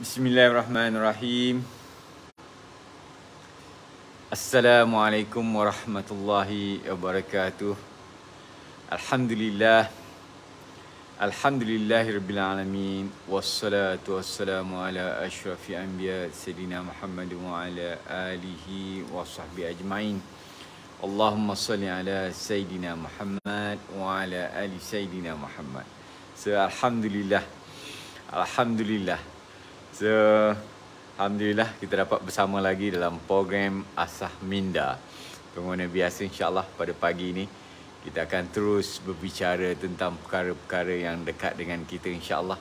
Bismillahirrahmanirrahim. Assalamualaikum warahmatullahi wabarakatuh. Alhamdulillah. Alhamdulillahirabbil alamin. Wassalatu wassalamu ala asyrafil anbiya sayyidina Muhammad wa ala alihi wa sahbihi ajmain. Allahumma salli ala sayyidina Muhammad wa ala ali sayyidina Muhammad. Alhamdulillah. Alhamdulillah. Alhamdulillah kita dapat bersama lagi dalam program Asah Minda. Pengguna biasa, insyaAllah pada pagi ini kita akan terus berbicara tentang perkara-perkara yang dekat dengan kita, insyaAllah.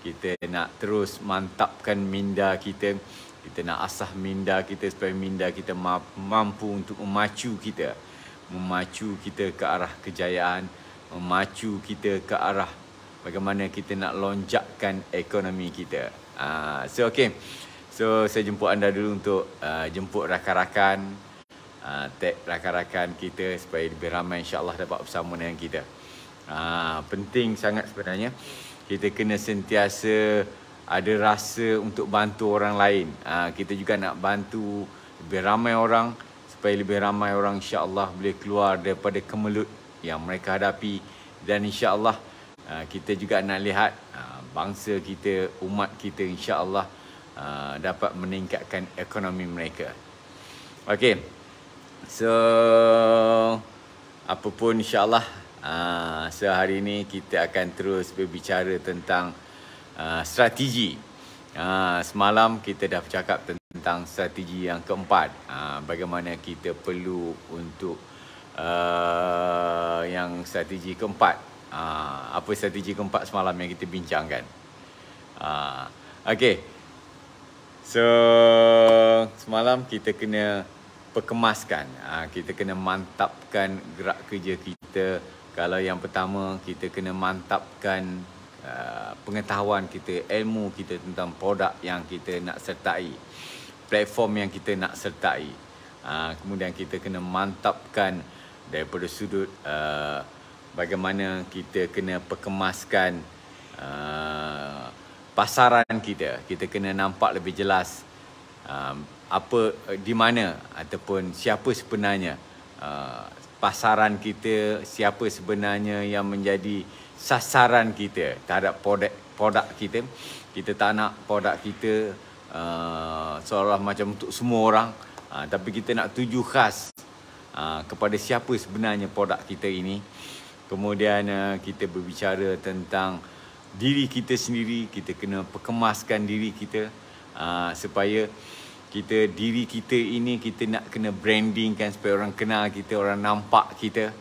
Kita nak terus mantapkan minda kita. Kita nak asah minda kita supaya minda kita mampu untuk memacu kita ke arah kejayaan, memacu kita ke arah bagaimana kita nak lonjakkan ekonomi kita. So saya jemput anda dulu untuk jemput rakan-rakan, tag rakan-rakan kita supaya lebih ramai, insyaAllah dapat bersama dengan kita. Penting sangat sebenarnya kita kena sentiasa ada rasa untuk bantu orang lain. Kita juga nak bantu lebih ramai orang supaya lebih ramai orang, insyaAllah, boleh keluar daripada kemelut yang mereka hadapi. Dan insyaAllah kita juga nak lihat bangsa kita, umat kita, insyaAllah dapat meningkatkan ekonomi mereka. Okey. So apapun, insyaAllah sehari ini kita akan terus berbicara tentang strategi. Semalam kita dah bercakap tentang strategi yang keempat. Bagaimana kita perlu untuk yang strategi keempat. Apa strategi keempat semalam yang kita bincangkan? Okey. So semalam kita kena perkemaskan. Kita kena mantapkan gerak kerja kita. Kalau yang pertama, kita kena mantapkan pengetahuan kita, ilmu kita tentang produk yang kita nak sertai, platform yang kita nak sertai. Kemudian kita kena mantapkan daripada sudut bagaimana kita kena perkemaskan pasaran kita. Kita kena nampak lebih jelas apa, di mana ataupun siapa sebenarnya pasaran kita, siapa sebenarnya yang menjadi sasaran kita terhadap produk kita. Kita tak nak produk kita seolah macam untuk semua orang, tapi kita nak tuju khas kepada siapa sebenarnya produk kita ini. Kemudian kita berbicara tentang diri kita sendiri. Kita kena perkemaskan diri kita supaya diri kita ini kita nak kena brandingkan supaya orang kenal kita, orang nampak kita.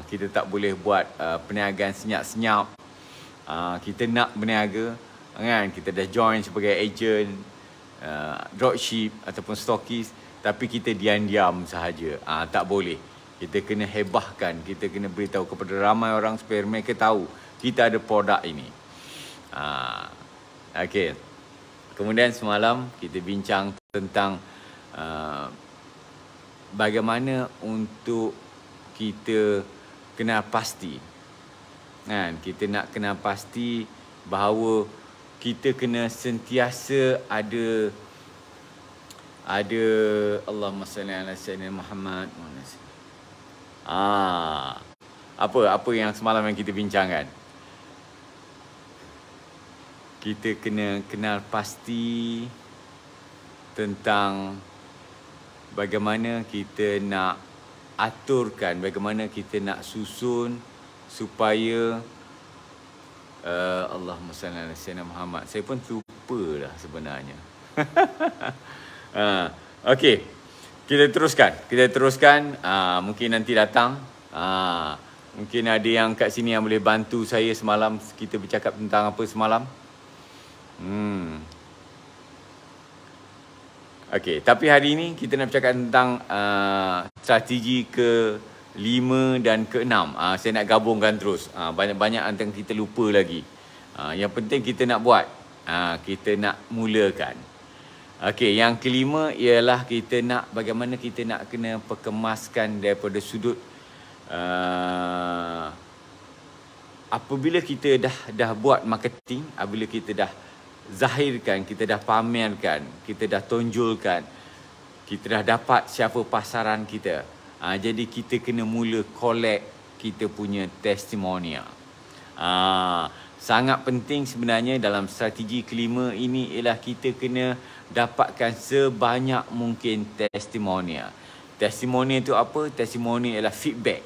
Kita tak boleh buat perniagaan senyap-senyap. Kita nak berniaga, kan? Kita dah join sebagai agent, dropship ataupun stokis, tapi kita diam-diam sahaja. Tak boleh. Kita kena hebahkan, kita kena beritahu kepada ramai orang supaya mereka tahu kita ada produk ini. Okey. Kemudian semalam kita bincang tentang bagaimana untuk kita kena pasti, kan? Kita nak kena pasti bahawa kita kena sentiasa ada Allahumma salli ala sayyidina Muhammad. Apa yang semalam yang kita bincangkan? Kita kena kenal pasti tentang bagaimana kita nak aturkan, bagaimana kita nak susun supaya Allahumma salli ala sayyidina Muhammad. Saya pun lupa dah sebenarnya. Okey. Kita teruskan. Mungkin nanti datang. Mungkin ada yang kat sini yang boleh bantu saya semalam. Kita bercakap tentang apa semalam? Okey, tapi hari ini kita nak bercakap tentang strategi ke-5 dan ke-6. Saya nak gabungkan terus. Banyak-banyak antara kita lupa lagi. Yang penting kita nak buat. Kita nak mulakan. Okey, yang kelima ialah kita nak bagaimana kita nak kena perkemaskan daripada sudut apabila kita dah buat marketing, apabila kita dah zahirkan, kita dah pamerkan, kita dah tonjolkan, kita dah dapat siapa pasaran kita. Jadi kita kena mula collect kita punya testimonia. Sangat penting sebenarnya dalam strategi kelima ini ialah kita kena dapatkan sebanyak mungkin testimonia. Testimonia itu apa? Testimonia ialah feedback.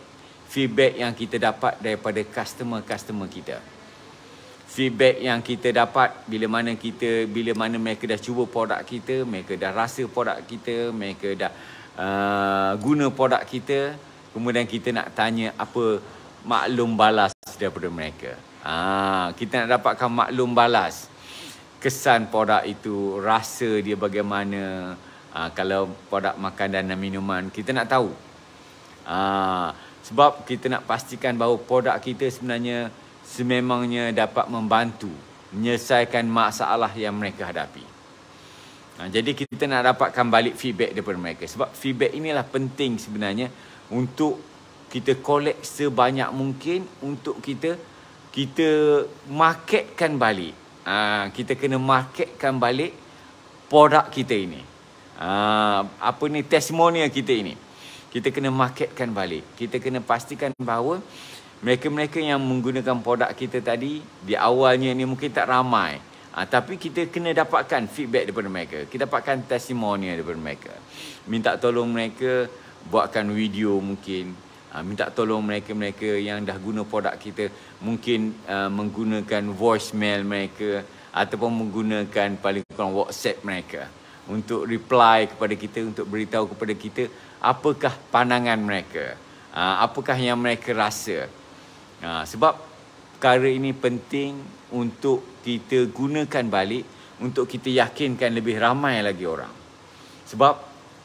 Feedback yang kita dapat daripada customer-customer kita. Feedback yang kita dapat bila mana mereka dah cuba produk kita, mereka dah rasa produk kita, mereka dah guna produk kita, kemudian kita nak tanya apa maklum balas daripada mereka. Kita nak dapatkan maklum balas. Kesan produk itu, rasa dia bagaimana. Kalau produk makanan dan minuman, kita nak tahu. Sebab kita nak pastikan bahawa produk kita sebenarnya sememangnya dapat membantu menyelesaikan masalah yang mereka hadapi. Jadi kita nak dapatkan balik feedback daripada mereka. Sebab feedback inilah penting sebenarnya untuk kita collect sebanyak mungkin untuk kita marketkan balik. Kita kena marketkan balik produk kita ini. Testimonial kita ini. Kita kena marketkan balik. Kita kena pastikan bahawa mereka-mereka yang menggunakan produk kita tadi, di awalnya ni mungkin tak ramai. Tapi kita kena dapatkan feedback daripada mereka. Kita dapatkan testimonial daripada mereka. Minta tolong mereka buatkan video mungkin. Minta tolong mereka-mereka yang dah guna produk kita. Mungkin menggunakan voicemail mereka. Ataupun menggunakan paling kurang WhatsApp mereka. Untuk reply kepada kita, untuk beritahu kepada kita apakah pandangan mereka. Apakah yang mereka rasa. Sebab perkara ini penting untuk kita gunakan balik, untuk kita yakinkan lebih ramai lagi orang. Sebab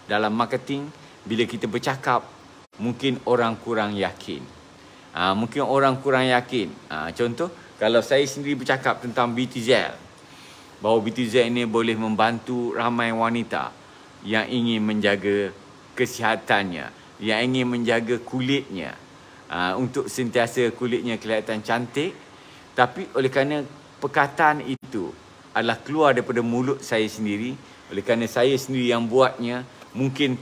dalam marketing, bila kita bercakap, mungkin orang kurang yakin. Mungkin orang kurang yakin. Contoh, kalau saya sendiri bercakap tentang BTZ, bahawa BTZ ini boleh membantu ramai wanita yang ingin menjaga kesihatannya, yang ingin menjaga kulitnya, untuk sentiasa kulitnya kelihatan cantik. Tapi oleh kerana perkataan itu adalah keluar daripada mulut saya sendiri, oleh kerana saya sendiri yang buatnya, mungkin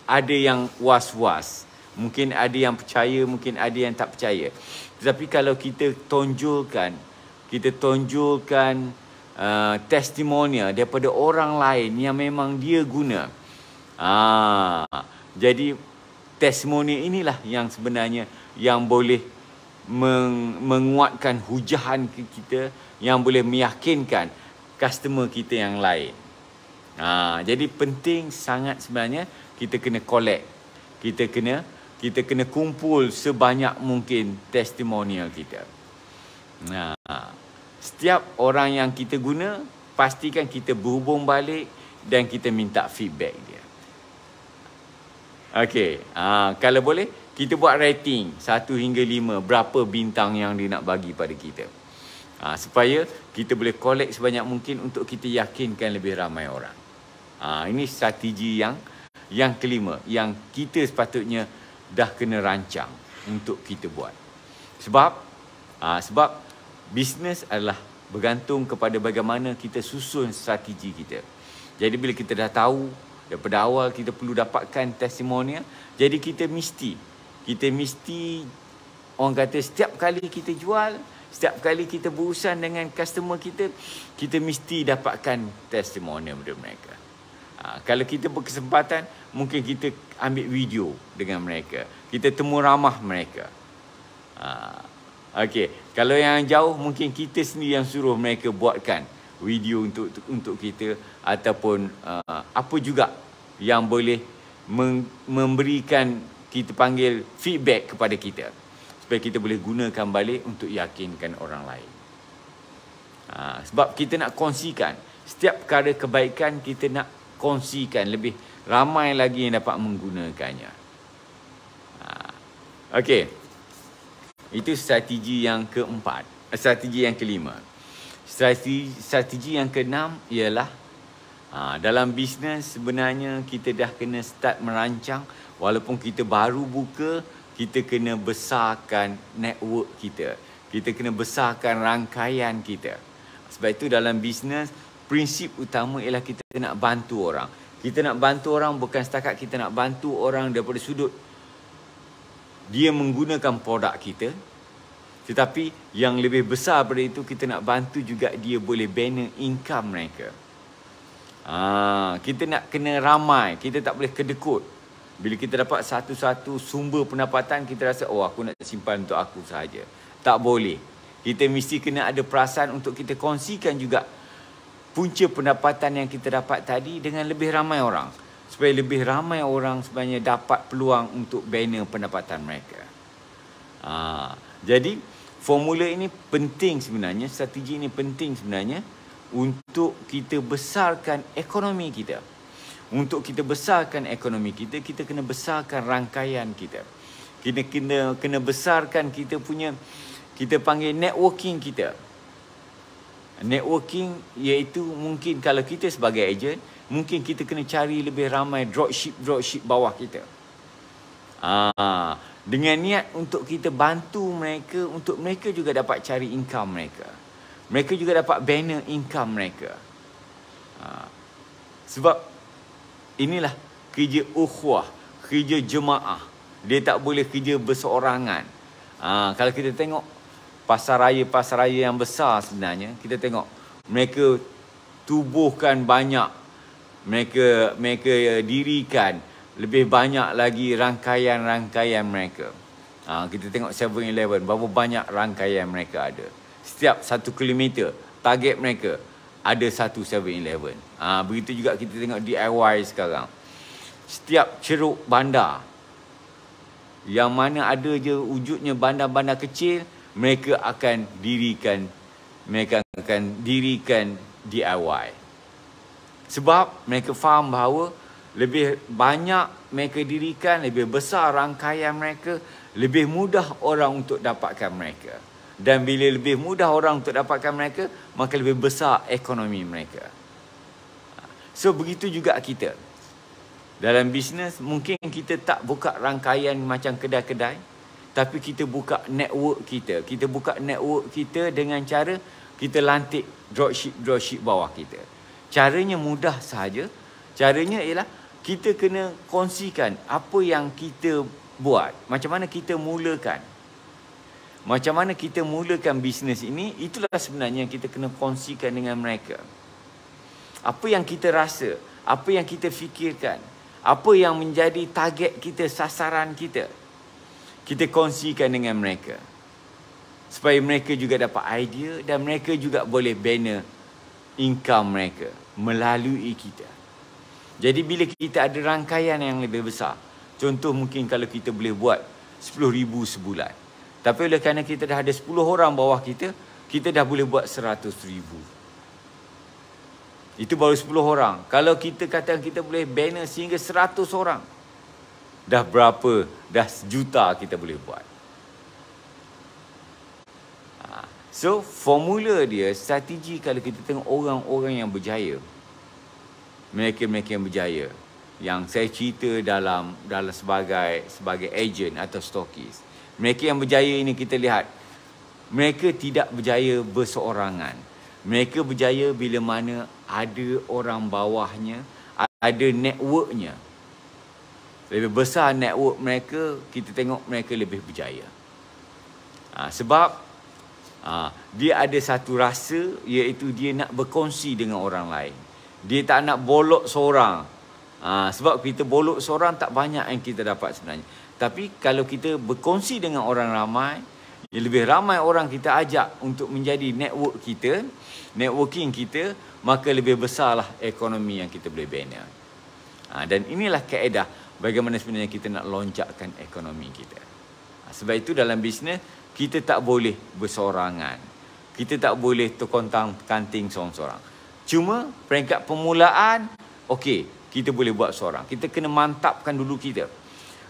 ada yang was-was, mungkin ada yang percaya, mungkin ada yang tak percaya. Tetapi kalau kita tonjolkan testimonia daripada orang lain yang memang dia guna, jadi testimoni inilah yang sebenarnya yang boleh menguatkan hujahan kita, yang boleh meyakinkan customer kita yang lain. Jadi penting sangat sebenarnya kita kena collect. Kita kena kumpul sebanyak mungkin testimonial kita. Setiap orang yang kita guna, pastikan kita berhubung balik dan kita minta feedback dia. Okey, kalau boleh kita buat rating 1 hingga 5 berapa bintang yang dia nak bagi pada kita. Supaya kita boleh collect sebanyak mungkin untuk kita yakinkan lebih ramai orang. Ini strategi yang kelima yang kita sepatutnya dah kena rancang untuk kita buat. Sebab bisnes adalah bergantung kepada bagaimana kita susun strategi kita. Jadi bila kita dah tahu daripada awal kita perlu dapatkan testimonial, jadi kita mesti orang kata setiap kali kita jual, setiap kali kita berurusan dengan customer kita, kita mesti dapatkan testimonial dari mereka. Kalau kita berkesempatan, mungkin kita ambil video dengan mereka, kita temu ramah mereka. Okey, kalau yang jauh mungkin kita sendiri yang suruh mereka buatkan video untuk kita, ataupun apa juga yang boleh memberikan, kita panggil feedback kepada kita, supaya kita boleh gunakan balik untuk yakinkan orang lain. Sebab kita nak kongsikan setiap perkara kebaikan, kita nak kongsikan lebih ramai lagi yang dapat menggunakannya. Okey, itu strategi yang keempat. Strategi yang kelima. Strategi yang keenam ialah dalam bisnes sebenarnya kita dah kena start merancang. Walaupun kita baru buka, kita kena besarkan network kita. Kita kena besarkan rangkaian kita. Sebab itu dalam bisnes, prinsip utama ialah kita nak bantu orang. Kita nak bantu orang bukan setakat kita nak bantu orang daripada sudut dia menggunakan produk kita. Tetapi yang lebih besar daripada itu, kita nak bantu juga dia boleh bina income mereka. Kita nak kena ramai, kita tak boleh kedekut. Bila kita dapat satu-satu sumber pendapatan, kita rasa, oh aku nak simpan untuk aku sahaja. Tak boleh. Kita mesti kena ada perasaan untuk kita kongsikan juga punca pendapatan yang kita dapat tadi dengan lebih ramai orang. Supaya lebih ramai orang sebenarnya dapat peluang untuk bina pendapatan mereka. Jadi, formula ini penting sebenarnya, strategi ini penting sebenarnya untuk kita besarkan ekonomi kita. Untuk kita besarkan ekonomi kita, kita kena besarkan rangkaian kita. Kita kena besarkan kita punya, kita panggil networking kita. Networking iaitu mungkin kalau kita sebagai ejen, mungkin kita kena cari lebih ramai dropship bawah kita. Dengan niat untuk kita bantu mereka, untuk mereka juga dapat cari income mereka. Mereka juga dapat bina income mereka. Sebab inilah kerja ukhuwah, kerja jemaah. Dia tak boleh kerja berseorangan. Kalau kita tengok pasar raya yang besar sebenarnya, kita tengok mereka tubuhkan banyak, mereka dirikan lebih banyak lagi rangkaian-rangkaian mereka. Kita tengok 7-Eleven, berapa banyak rangkaian mereka ada. Setiap 1 kilometer, target mereka ada satu 7-Eleven. Begitu juga kita tengok DIY sekarang. Setiap ceruk bandar, yang mana ada je wujudnya bandar-bandar kecil, mereka akan dirikan DIY. Sebab mereka faham bahawa lebih banyak mereka dirikan, lebih besar rangkaian mereka, lebih mudah orang untuk dapatkan mereka. Dan bila lebih mudah orang untuk dapatkan mereka, maka lebih besar ekonomi mereka. So, begitu juga kita. Dalam bisnes, mungkin kita tak buka rangkaian macam kedai-kedai, tapi kita buka network kita. Kita buka network kita dengan cara kita lantik dropship bawah kita. Caranya mudah sahaja. Caranya ialah kita kena kongsikan apa yang kita buat. Macam mana kita mulakan. Macam mana kita mulakan bisnes ini, itulah sebenarnya yang kita kena kongsikan dengan mereka. Apa yang kita rasa, apa yang kita fikirkan, apa yang menjadi target kita, sasaran kita, kita kongsikan dengan mereka. Supaya mereka juga dapat idea dan mereka juga boleh bina income mereka melalui kita. Jadi bila kita ada rangkaian yang lebih besar, contoh mungkin kalau kita boleh buat 10,000 sebulan. Tapi oleh kerana kita dah ada 10 orang bawah kita, kita dah boleh buat 100,000. Itu baru 10 orang. Kalau kita kata kita boleh bina sehingga 100 orang, dah berapa? Dah 1 juta kita boleh buat. So, formula dia, strategi kalau kita tengok orang-orang yang berjaya, mereka yang berjaya, yang saya cerita dalam sebagai ejen atau stokis. Mereka yang berjaya ini kita lihat, mereka tidak berjaya berseorangan. Mereka berjaya bila mana ada orang bawahnya, ada networknya. Lebih besar network mereka, kita tengok mereka lebih berjaya. Sebab dia ada satu rasa, iaitu dia nak berkongsi dengan orang lain. Dia tak nak bolok seorang. Sebab kita bolok seorang tak banyak yang kita dapat sebenarnya. Tapi kalau kita berkongsi dengan orang ramai, lebih ramai orang kita ajak untuk menjadi network kita, networking kita, maka lebih besarlah ekonomi yang kita boleh bina. Dan inilah kaedah bagaimana sebenarnya kita nak loncatkan ekonomi kita. Sebab itu dalam bisnes, kita tak boleh bersorangan. Kita tak boleh terkontang-kanting seorang-seorang. Cuma peringkat permulaan, okey, kita boleh buat seorang. Kita kena mantapkan dulu kita.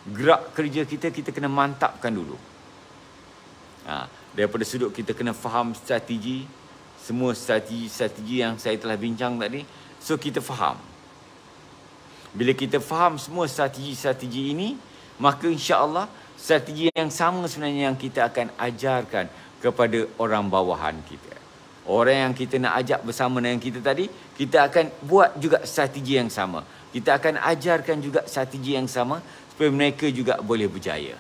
Gerak kerja kita kena mantapkan dulu. Daripada sudut kita kena faham strategi, semua strategi yang saya telah bincang tadi. So, kita faham. Bila kita faham semua strategi ini, maka insya-Allah strategi yang sama sebenarnya yang kita akan ajarkan kepada orang bawahan kita. Orang yang kita nak ajak bersama dengan kita tadi, kita akan buat juga strategi yang sama. Kita akan ajarkan juga strategi yang sama supaya mereka juga boleh berjaya.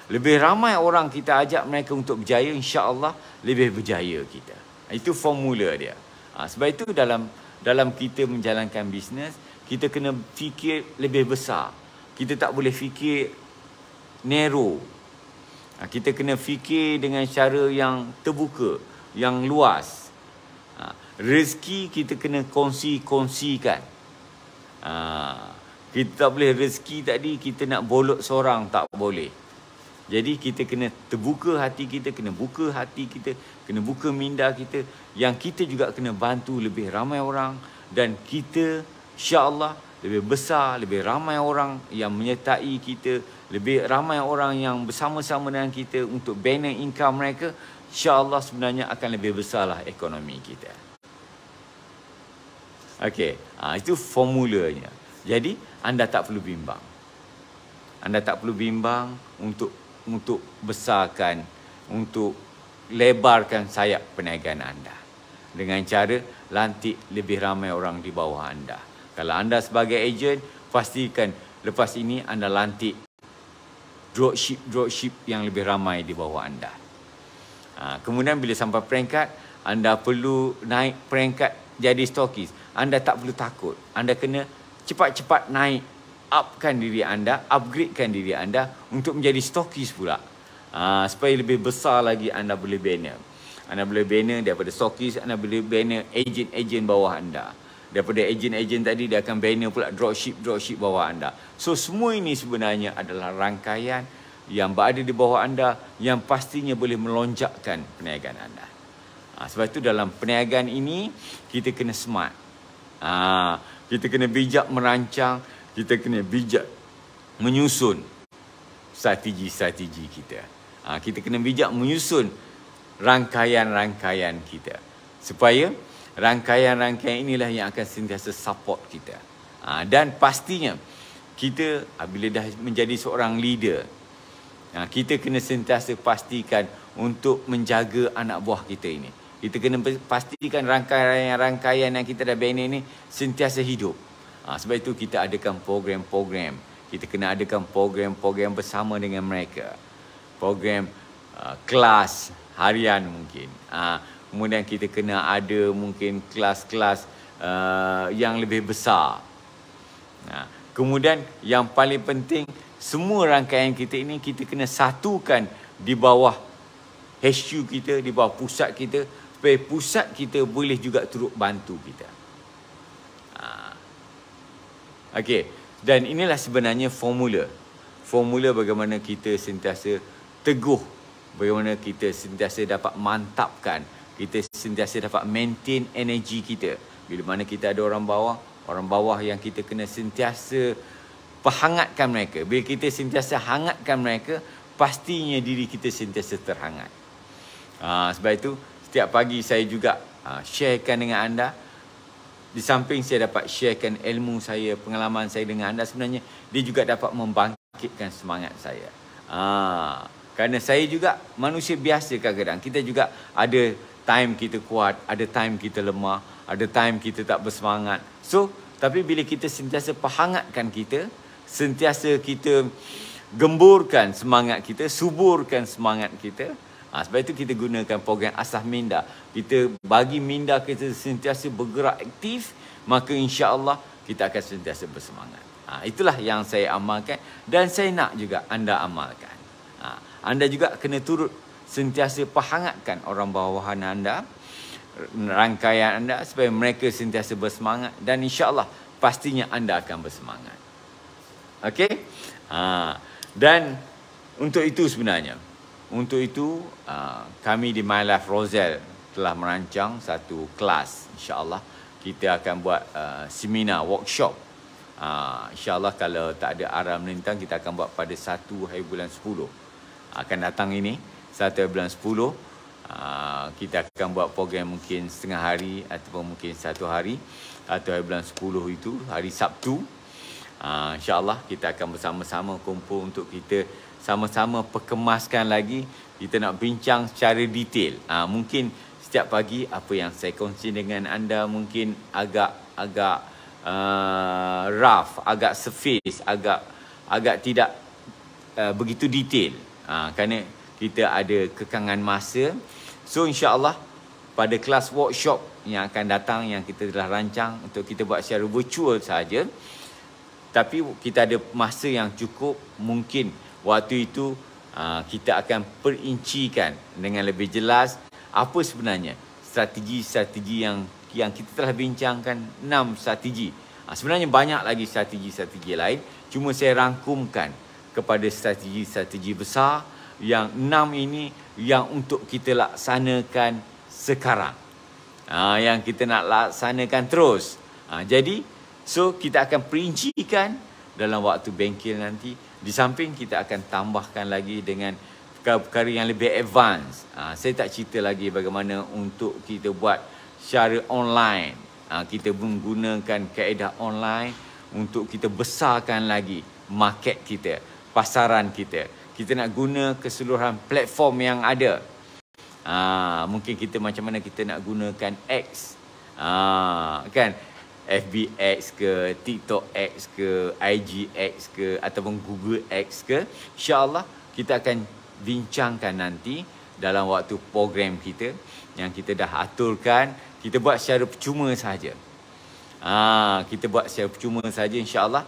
Lebih ramai orang kita ajak mereka untuk berjaya, insya-Allah lebih berjaya kita. Itu formula dia. Sebab itu dalam kita menjalankan bisnes, kita kena fikir lebih besar. Kita tak boleh fikir narrow. Kita kena fikir dengan cara yang terbuka, yang luas. Rezeki kita kena kongsikan. Kita tak boleh rezeki tadi kita nak bolot seorang, tak boleh. Jadi kita kena terbuka hati kita, kena buka hati kita, kena buka minda kita, yang kita juga kena bantu lebih ramai orang, dan kita insya-Allah lebih besar, lebih ramai orang yang menyertai kita, lebih ramai orang yang bersama-sama dengan kita untuk bina income mereka, insya-Allah sebenarnya akan lebih besarlah ekonomi kita. Okey, itu formulanya. Jadi anda tak perlu bimbang. Anda tak perlu bimbang untuk besarkan, untuk lebarkan sayap perniagaan anda dengan cara lantik lebih ramai orang di bawah anda. Kalau anda sebagai ejen, pastikan lepas ini anda lantik dropship yang lebih ramai di bawah anda. Kemudian bila sampai peringkat, anda perlu naik peringkat jadi stokis. Anda tak perlu takut. Anda kena cepat-cepat naik, upkan diri anda, upgradekan diri anda untuk menjadi stokis pula. Supaya lebih besar lagi anda boleh bina. Anda boleh bina daripada stokis, anda boleh bina ejen-ejen bawah anda. Daripada ejen-ejen tadi, dia akan bina pula dropship bawah anda. So, semua ini sebenarnya adalah rangkaian yang berada di bawah anda yang pastinya boleh melonjakkan perniagaan anda. Sebab itu dalam perniagaan ini, kita kena smart. Kita kena bijak merancang, kita kena bijak menyusun strategi-strategi kita. Kita kena bijak menyusun rangkaian-rangkaian kita. Supaya rangkaian-rangkaian inilah yang akan sentiasa support kita. Dan pastinya, kita bila dah menjadi seorang leader, kita kena sentiasa pastikan untuk menjaga anak buah kita ini. Kita kena pastikan rangkaian-rangkaian yang kita dah bina ini sentiasa hidup. Sebab itu kita adakan program-program. Kita kena adakan program-program bersama dengan mereka. Program kelas harian mungkin. Kemudian kita kena ada mungkin kelas-kelas yang lebih besar. Kemudian yang paling penting, semua rangkaian kita ini kita kena satukan di bawah HQ kita, di bawah pusat kita, supaya pusat kita boleh juga turut bantu kita. Okey, dan inilah sebenarnya formula bagaimana kita sentiasa teguh, bagaimana kita sentiasa dapat mantapkan, kita sentiasa dapat maintain energi kita. Bila mana kita ada orang bawah yang kita kena sentiasa hangatkan mereka. Bila kita sentiasa hangatkan mereka, pastinya diri kita sentiasa terhangat. Sebab itu setiap pagi saya juga sharekan dengan anda. Di samping saya dapat sharekan ilmu saya, pengalaman saya dengan anda, sebenarnya dia juga dapat membangkitkan semangat saya. Kerana saya juga manusia biasa kadang-kadang. Kita juga ada time kita kuat, ada time kita lemah, ada time kita tak bersemangat. So, tapi bila kita sentiasa hangatkan kita, sentiasa kita gemburkan semangat kita, suburkan semangat kita. Sebab itu kita gunakan program Asah Minda. Kita bagi minda kita sentiasa bergerak aktif, maka insya-Allah kita akan sentiasa bersemangat. Itulah yang saya amalkan dan saya nak juga anda amalkan. Anda juga kena turut sentiasa hangatkan orang bawahan anda, rangkaian anda, supaya mereka sentiasa bersemangat, dan insya-Allah pastinya anda akan bersemangat. Okey? Dan untuk itu sebenarnya, kami di My Life Rozelle telah merancang satu kelas. InsyaAllah kita akan buat seminar, workshop. InsyaAllah kalau tak ada arah melintang, kita akan buat pada 1 hari bulan 10. Akan datang ini, 1 hari bulan 10. Kita akan buat program mungkin setengah hari ataupun mungkin 1 hari. 1 hari bulan 10 itu, hari Sabtu. InsyaAllah kita akan bersama-sama kumpul untuk kita sama-sama perkemaskan lagi. Kita nak bincang secara detail. Mungkin setiap pagi apa yang saya kongsi dengan anda mungkin agak rough, agak surface, agak tidak begitu detail. Kerana kita ada kekangan masa. So insya-Allah pada kelas workshop yang akan datang yang kita telah rancang untuk kita buat secara virtual saja. Tapi kita ada masa yang cukup, mungkin waktu itu kita akan perincikan dengan lebih jelas apa sebenarnya strategi-strategi yang kita telah bincangkan, 6 strategi. Sebenarnya banyak lagi strategi-strategi lain, cuma saya rangkumkan kepada strategi-strategi besar yang 6 ini yang untuk kita laksanakan sekarang. Yang kita nak laksanakan terus. Jadi, so kita akan perincikan dalam waktu bengkel nanti. Di samping kita akan tambahkan lagi dengan perkara-perkara yang lebih advance. Saya tak cerita lagi bagaimana untuk kita buat secara online. Kita menggunakan kaedah online untuk kita besarkan lagi market kita, pasaran kita. Kita nak guna keseluruhan platform yang ada. Mungkin kita macam mana kita nak gunakan X. Kan? FB_X ke, TikTok_X ke, IG_X ke, ataupun Google_X ke. InsyaAllah kita akan bincangkan nanti dalam waktu program kita yang kita dah aturkan. Kita buat secara percuma saja. Kita buat secara percuma saja insya-Allah.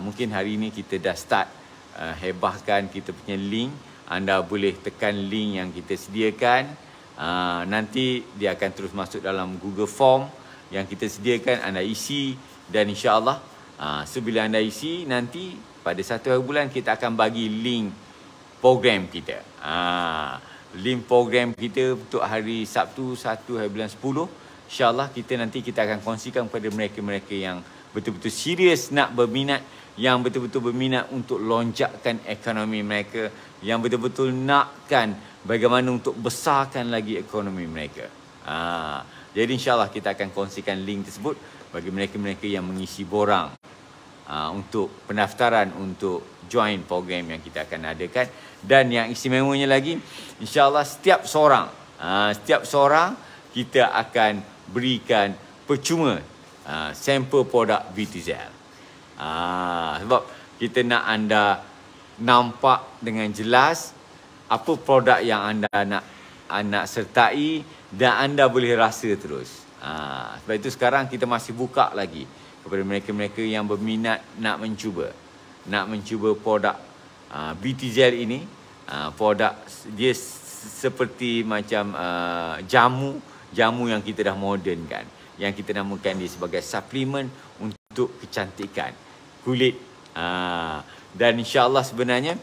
Mungkin hari ini kita dah start hebahkan kita punya link. Anda boleh tekan link yang kita sediakan. Nanti dia akan terus masuk dalam Google Form yang kita sediakan, anda isi, dan insya-Allah sebila anda isi, nanti pada 1 hari bulan kita akan bagi link program kita. Link program kita untuk hari Sabtu 1 hari bulan 10. InsyaAllah kita akan kongsikan kepada mereka-mereka yang betul-betul serius nak berminat, yang betul-betul berminat untuk lonjakkan ekonomi mereka, yang betul-betul nakkan bagaimana untuk besarkan lagi ekonomi mereka. Jadi insyaAllah kita akan kongsikan link tersebut bagi mereka-mereka yang mengisi borang untuk pendaftaran untuk join program yang kita akan adakan. Dan yang istimewanya lagi, insyaAllah setiap seorang kita akan berikan percuma sampel produk BTZL. Sebab kita nak anda nampak dengan jelas apa produk yang anda nak sertai, dan anda boleh rasa terus. Sebab itu sekarang kita masih buka lagi kepada mereka-mereka yang berminat nak mencuba produk BTZL ini. Produk dia seperti macam jamu yang kita dah modernkan, yang kita namakan dia sebagai suplemen untuk kecantikan kulit. Dan insya-Allah sebenarnya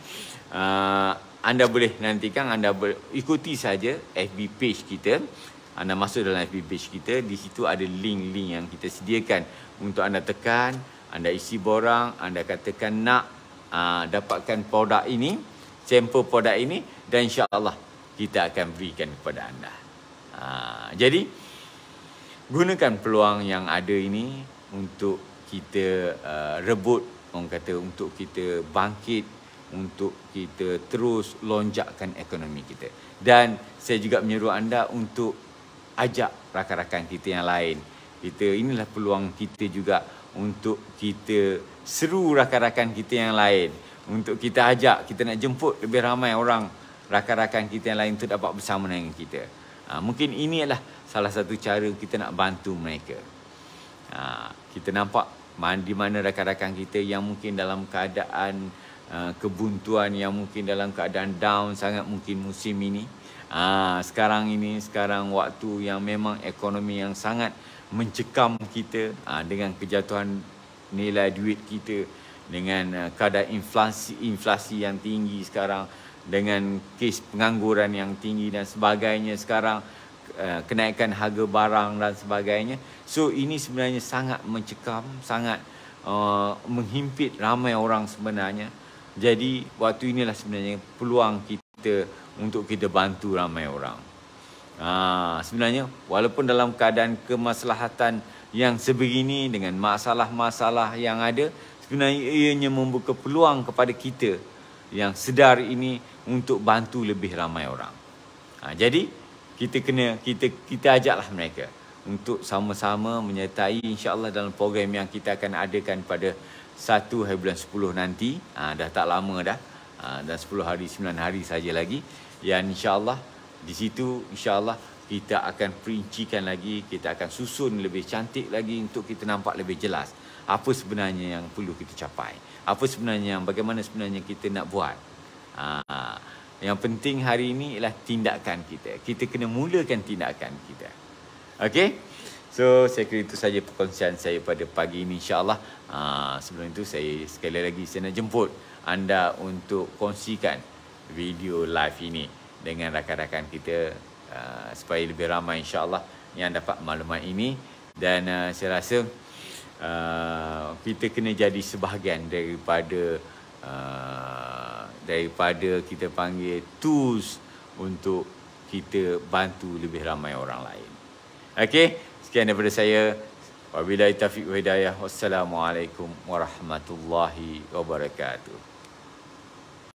anda boleh nantikan, anda ikuti saja FB page kita. Anda masuk dalam FB page kita, di situ ada link-link yang kita sediakan untuk anda tekan, anda isi borang, anda katakan nak dapatkan produk ini, sampel produk ini, dan insya-Allah kita akan berikan kepada anda. Jadi gunakan peluang yang ada ini untuk kita rebut, orang kata, untuk kita bangkit, untuk kita terus lonjakkan ekonomi kita. Dan saya juga menyuruh anda untuk ajak rakan-rakan kita yang lain. Inilah peluang kita juga untuk kita seru rakan-rakan kita yang lain, untuk kita ajak, kita nak jemput lebih ramai orang, rakan-rakan kita yang lain untuk dapat bersama dengan kita. Mungkin ini adalah salah satu cara kita nak bantu mereka. Kita nampak di mana rakan-rakan kita yang mungkin dalam keadaan kebuntuan, yang mungkin dalam keadaan down sangat mungkin musim ini. Sekarang waktu yang memang ekonomi yang sangat mencekam kita, dengan kejatuhan nilai duit kita, dengan kadar inflasi yang tinggi sekarang, dengan kes pengangguran yang tinggi dan sebagainya sekarang, kenaikan harga barang dan sebagainya. So ini sebenarnya sangat mencekam, sangat menghimpit ramai orang sebenarnya. Jadi waktu inilah sebenarnya peluang kita untuk kita bantu ramai orang. Sebenarnya walaupun dalam keadaan kemaslahatan yang sebegini, dengan masalah-masalah yang ada, sebenarnya ianya membuka peluang kepada kita yang sedar ini untuk bantu lebih ramai orang. Jadi kita ajaklah mereka untuk sama-sama menyertai insya-Allah dalam program yang kita akan adakan pada 1 hari bulan 10 nanti. Dah tak lama dah. Dan 10 hari 9 hari saja lagi. Yang insya-Allah di situ insya-Allah kita akan perincikan lagi, kita akan susun lebih cantik lagi untuk kita nampak lebih jelas apa sebenarnya yang perlu kita capai. Apa sebenarnya, bagaimana sebenarnya kita nak buat. Yang penting hari ini ialah tindakan kita. Kita kena mulakan tindakan kita. Okey? So, saya kira itu saja perkongsian saya pada pagi ini insya-Allah. Sebelum itu sekali lagi saya nak jemput anda untuk kongsikan video live ini dengan rakan-rakan kita supaya lebih ramai insya-Allah yang dapat maklumat ini. Dan saya rasa kita kena jadi sebahagian daripada kita panggil tools untuk kita bantu lebih ramai orang lain. Okey, sekian daripada saya. Wabillahi taufiq wa hidayah. Wassalamualaikum warahmatullahi wabarakatuh.